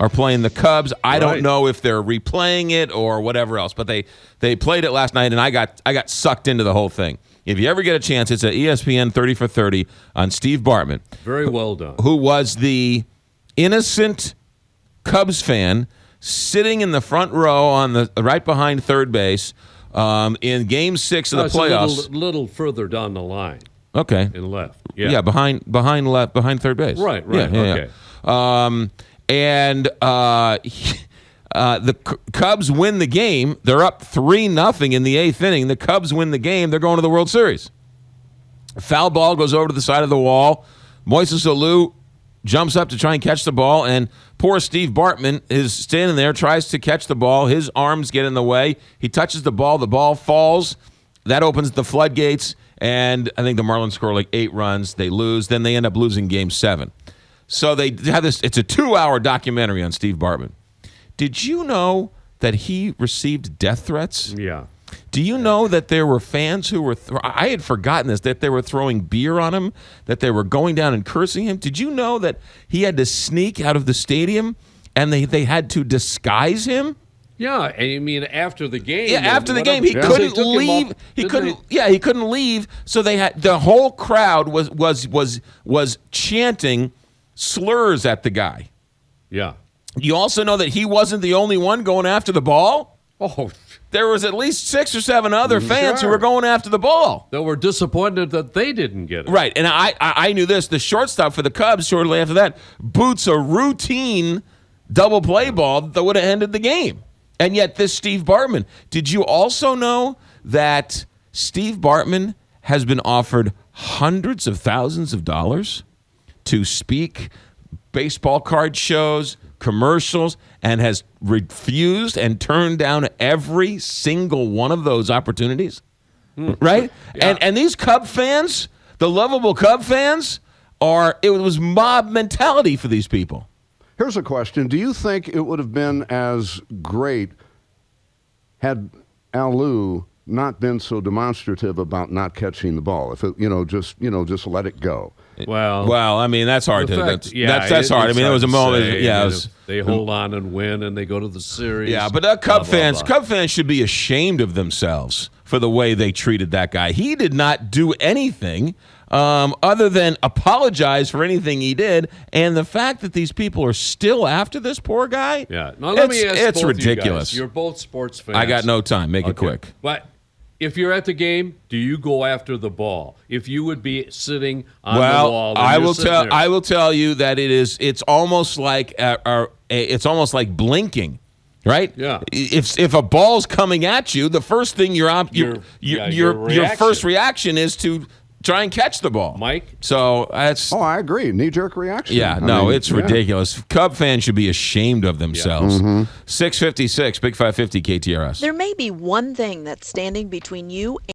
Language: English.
are playing the Cubs. I don't know if they're replaying it or whatever else, but they played it last night, and I got sucked into the whole thing. If you ever get a chance, it's at ESPN 30 for 30 on Steve Bartman. Very well done. Who was the innocent Cubs fan sitting in the front row on the right behind third base in Game 6 of the playoffs. A little further down the line. Okay. And left. Yeah, behind third base. Right. Yeah. The Cubs win the game. They're up 3-0 in the 8th inning. The Cubs win the game. They're going to the World Series. Foul ball goes over to the side of the wall. Moises Alou jumps up to try and catch the ball, and poor Steve Bartman is standing there, tries to catch the ball. His arms get in the way. He touches the ball falls. That opens the floodgates, and I think the Marlins score like 8 runs. They lose. Then they end up losing Game 7. So they have this. It's a 2-hour documentary on Steve Bartman. Did you know that he received death threats? Yeah. Do you know that there were fans who were, I had forgotten this, that they were throwing beer on him, that they were going down and cursing him? Did you know that he had to sneak out of the stadium and they had to disguise him? Yeah, I mean after the game. Yeah, after the game, he couldn't leave. He couldn't leave. So they had the whole crowd was chanting slurs at the guy. Yeah. You also know that he wasn't the only one going after the ball. Oh, there was at least 6 or 7 other fans who were going after the ball. They were disappointed that they didn't get it. Right, and I knew this. The shortstop for the Cubs shortly after that boots a routine double play ball that would have ended the game. And yet this Steve Bartman. Did you also know that Steve Bartman has been offered hundreds of thousands of dollars to speak baseball card shows, commercials, and has refused and turned down every single one of those opportunities? Right? Yeah. And these Cub fans, the lovable Cub fans, it was mob mentality for these people. Here's a question. Do you think it would have been as great had Alou not been so demonstrative about not catching the ball? If it, just let it go. Well, I mean, that's hard to. Fact, that's hard. I mean, there was a moment. Yeah, they hold on and win, and they go to the series. Yeah, but Cub fans should be ashamed of themselves for the way they treated that guy. He did not do anything other than apologize for anything he did, and the fact that these people are still after this poor guy. Yeah, now let me ask it's both ridiculous. You guys. You're both sports fans. I got no time. Make it quick. But if you're at the game, do you go after the ball? If you would be sitting on the wall, I will tell you that it's almost like it's almost like blinking. Right? Yeah. If a ball's coming at you, the first thing your first reaction is to try and catch the ball. Mike? So that's... Oh, I agree. Knee-jerk reaction. Yeah, it's ridiculous. Cub fans should be ashamed of themselves. 656, Big 550 KTRS. There may be one thing that's standing between you